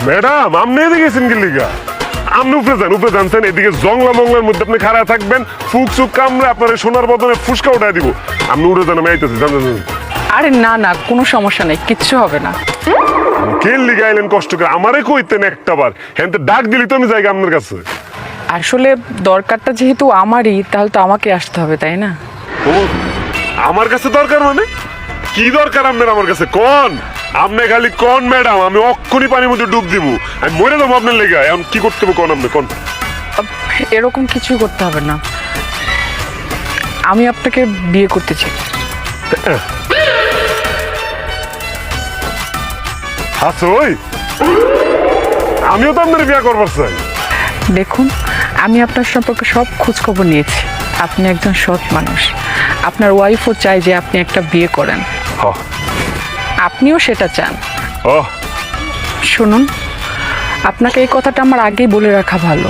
Madam আপনি এদিকে গেছেন কি লিগা? আপনি উপরে জানছেন এদিকে জংলা মংলার মধ্যে আপনি খাড়া থাকবেন, ফুক চুক কামড়ে আপনার সোনার বদনে ফুসকা উঠাই দিব। আপনি উড়ে যান, আমি আইতেছি, জানেন। আরে না না, কোনো সমস্যা নেই, কিচ্ছু হবে না। কে লিগা আইলেন কষ্ট করে? আমারে কইতেন একটা বার, হ্যাঁ ডাক দিলি তো আমি যাই আপনার কাছে। আসলে দরকারটা যেহেতু আমারই, তাহলে তো আমাকে আসতে হবে, তাই না? ও আমার কাছে দরকার মানে কি দরকার আপনার আমার কাছে? কোন আপনি খালি কোন ম্যাডাম, আমি অক্ষুনি পানির মধ্যে ডুব দিব, আমি মরে যাবো আপনার লেগে। এখন কি করতে হবে কোন আপনি কোন? এরকম কিছুই করতে হবে না, আমি আপনাকে বিয়ে করতে চাই। হাসই, আমিও তো আপনার বিয়ে করবার চাই। দেখুন, আমি আপনার সম্পর্কে সব খোঁজখবর নিয়েছি, আপনি একজন সৎ মানুষ, আপনার ওয়াইফও চায় যে আপনি একটা বিয়ে করেন, আপনিও সেটা চান। শুনুন, আপনাকে এই কথাটা আমার আগেই বলে রাখা ভালো।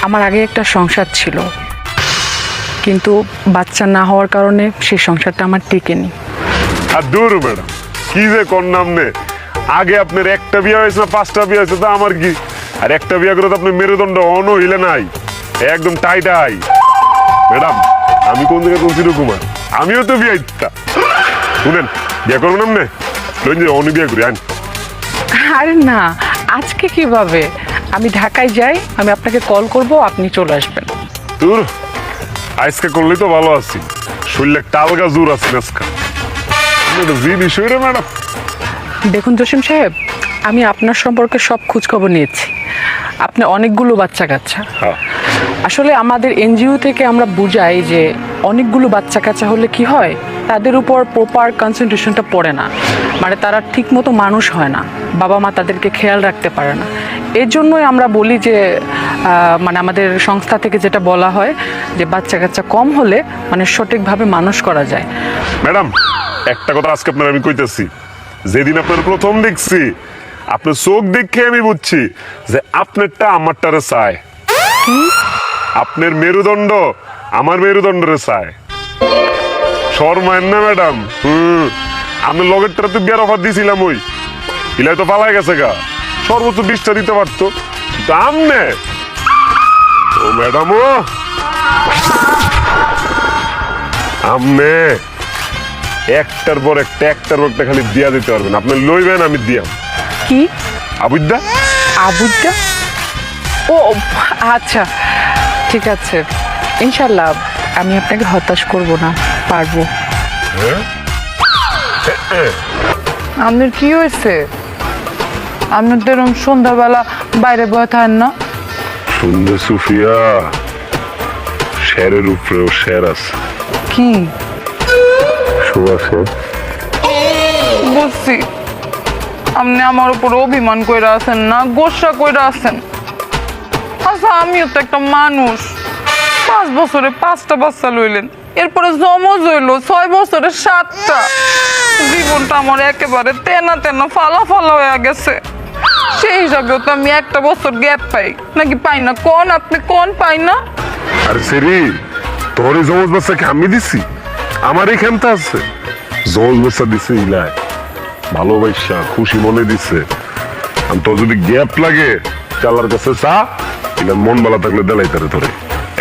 আমার আগে একটা সংসার ছিল, কিন্তু বাচ্চা না হওয়ার কারণে সেই সংসারটা আমার টিকেনি। আর দূর ম্যাডাম, কি যে কোন নাম নে, আগে আপনার একটা বিয়ে হয়েছে না 5টা বিয়ে হয়েছে, তা আমার কি? আর একটা বিয়ে করে তো আপনার মেরুদণ্ড অন হইলে নাই, একদম টাইটাই। ম্যাডাম আমি কোন জায়গায় তুলছি কুমার, আমিও তো বিয়ে দিতাম। শুনেন, বিয়ে করবেন আপনি? অন্য বিয়ে করি আন। আরে না, আজকে কিভাবে? আমি ঢাকায় যাই, আমি আপনাকে কল করব, আপনি চলে আসবেন। তোর আজকে করলেই তো ভালো আছি, শরীরে একটা আলগা জোর আছে আজকে। জি বিষয় রে ম্যাডাম। দেখুন জসিম সাহেব, আমি আপনার সম্পর্কে সব খোঁজখবর নিয়েছি, আপনি অনেকগুলো বাচ্চা কাচ্চা। আসলে আমাদের এনজিও থেকে আমরা বুঝাই যে অনেকগুলো বাচ্চা কাচ্চা হলে কি হয়, তাদের উপর প্রপার কনসেন্ট্রেশনটা পড়ে না, মানে তারা ঠিকমতো মানুষ হয় না, বাবা মা তাদেরকে খেয়াল রাখতে পারে না। এর জন্যই আমরা বলি যে মানে আমাদের সংস্থা থেকে যেটা বলা হয় যে বাচ্চা কাচ্চা কম হলে মানে সঠিকভাবে মানুষ করা যায়। ম্যাডাম একটা কথা আজকে আপনার আমি কইতেছি, যেদিন আপনার প্রথম দেখছি, আপনার চোখ দেখে আমি বুঝছি যে আপনারটা আমারটারে চায়। আপনার মেরুদণ্ড আমার মেরুদণ্ডরে চায়। শর্মায়েন না ম্যাডাম। আপনার লগেরটা তো বিয়ার অফার দিয়েছিলাম, ওই ইলাই তো পালাই গেছে গা, সর্বোচ্চ 20টা দিতে পারতো, দাম নে ও ম্যাডাম। ও আমনে একটার পর একটা খালি দিয়া দিতে পারবেন, আপনি লইবেন আমি দিয়াম। কি আবুদ্দা? আবুদ্দা? ও আচ্ছা, ঠিক আছে, ইনশাল্লাহ আমি আপনাকে হতাশ করব না, পারবো। আপনার কি হয়েছে? আপনার তো এরকম সন্ধ্যাবেলা বাইরে বয়ে থাকেন না? সুন্দর সুফিয়া, শেরের উপরেও শের আছে। কি শোয়া শের? বুঝছি, আপনি আমার উপর অভিমান কইরা আছেন না, গোসা কইরা আছেন। আচ্ছা আমিও তো একটা মানুষ, 5 বছরে 5টা বাচ্চা লইলেন, এরপরে জমজ হইলো 6 বছরে 7টা। জীবনটা আমার একেবারে তেনা তেনা ফালা ফালা হয়ে গেছে। সেই হিসাবেও তো আমি একটা বছর গ্যাপ পাই, নাকি পাই না? কোন আপনি কোন পাই না? আরে সেরি, তোর এই জমজ বাচ্চাকে আমি দিছি? আমার এখানটা আছে জমজ বাচ্চা দিছে ইলাই, ভালোবাসা খুশি মনে দিছে। আর তোর যদি গ্যাপ লাগে চালার কাছে চা, ইলা মন ভালো থাকলে দেলাই তারে ধরে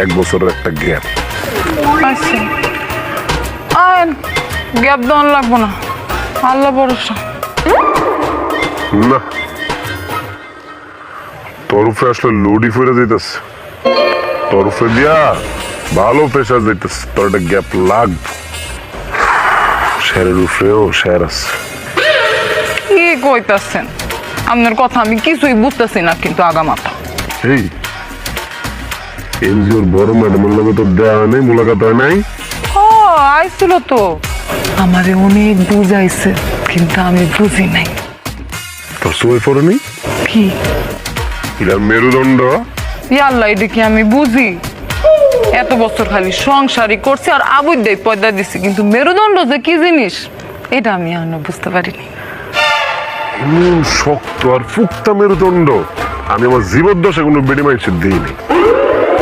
1 বছরের একটা গ্যাপ। আচ্ছা আইন, গ্যাপ দেওয়ান লাগবো না, আল্লাহ ভরসা। না, তোর উপরে আসলে লোডি ফিরে যাইতেছে, তোর উপরে দিয়া ভালো প্রেশার যাইতেছে, তোর একটা গ্যাপ লাগবে। শেরের উপরেও শের আছে। কি কইতাছেন? আপনার কথা আমি কিছুই বুঝতেছি না, কিন্তু আগামাথা। এই এনজিওর বড় ম্যাডামের লগে তো দেওয়া নেই, মুলাকাত হয় নাই? ও আইছিল তো, আমারে অনেক বুঝাইছে, কিন্তু আমি বুঝি নাই। তোর সই পড়ে নেই কি এটার মেরুদণ্ড? ইয়াল্লা, এটা কি আমি বুঝি? এত বছর খালি সংসারই করছি আর আবুদ্দাই পয়দা দিছি, কিন্তু মেরুদণ্ড যে কি জিনিস এটা আমি এখনো বুঝতে পারিনি। শক্ত আর ফুক্তা মেরুদণ্ড আমি আমার জীবদ্দশা কোনো বেড়ি মাইছে দিইনি।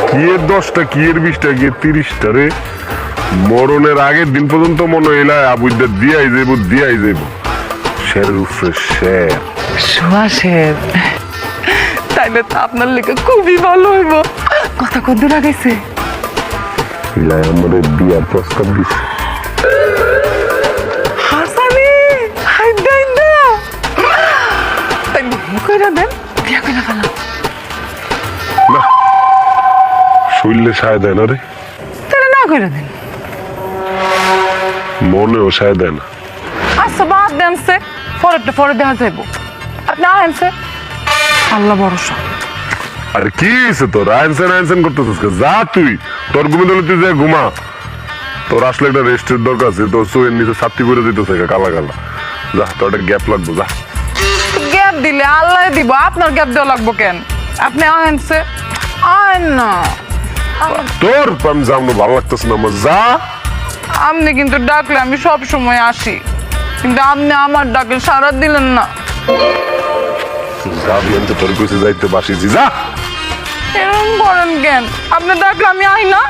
কি এর 10টা, কি এর 20টা, কি এর 30টা রে, মরণের আগের দিন পর্যন্ত মনে হইলা আবুদ্দা দিয়াই যাইব। শেরের উপরে শের। সুহাসের তাইলে তো আপনার লেগে খুবই ভালো হইব। কথা কত দূর আগাইছে? লাই আমাদের বিয়ার প্রস্তাব দিচ্ছে। হাসানি হাইডা হাইডা তাইলে কইরা দেন, বিয়া কইরা ফেলা। না, শরীরে সায় দেয় না রে, তাহলে না কইরা দেন। মনেও সায় দেয় না। আচ্ছা বাদ দেনছে, পরেরটা পরে দেখা যাইব। আপনি আহেনছে, আল্লাহ ভরসা। আরে কি হয়েছে তোর? আইনসেন আইনসেন করতেছিস কে? যা তুই, তোর ঘুমে দিলে তুই যা ঘুমা। তোর আসলে একটা রেস্টের দরকার আছে, তোর চোখের নিচে ছাত্তি করে দিতেছে কালা কালা। যা, তোর একটা গ্যাপ লাগবে, যা। গ্যাপ দিলে আল্লাহ দিব, আপনার গ্যাপ দেওয়া লাগবো কেন? আপনি আহেনছে, আহেন না। তোর আমি যাবো, ভালো লাগতেছে না আমার, যা। আপনি কিন্তু ডাকলে আমি সব সময় আসি, কিন্তু আপনি আমার ডাকে সারা দিলেন না। যাবি, আমি তো তোর কাছে যাইতে বাসিছি, যা। এরকম করেন কেন? আপনি ডাকলে আমি আই না?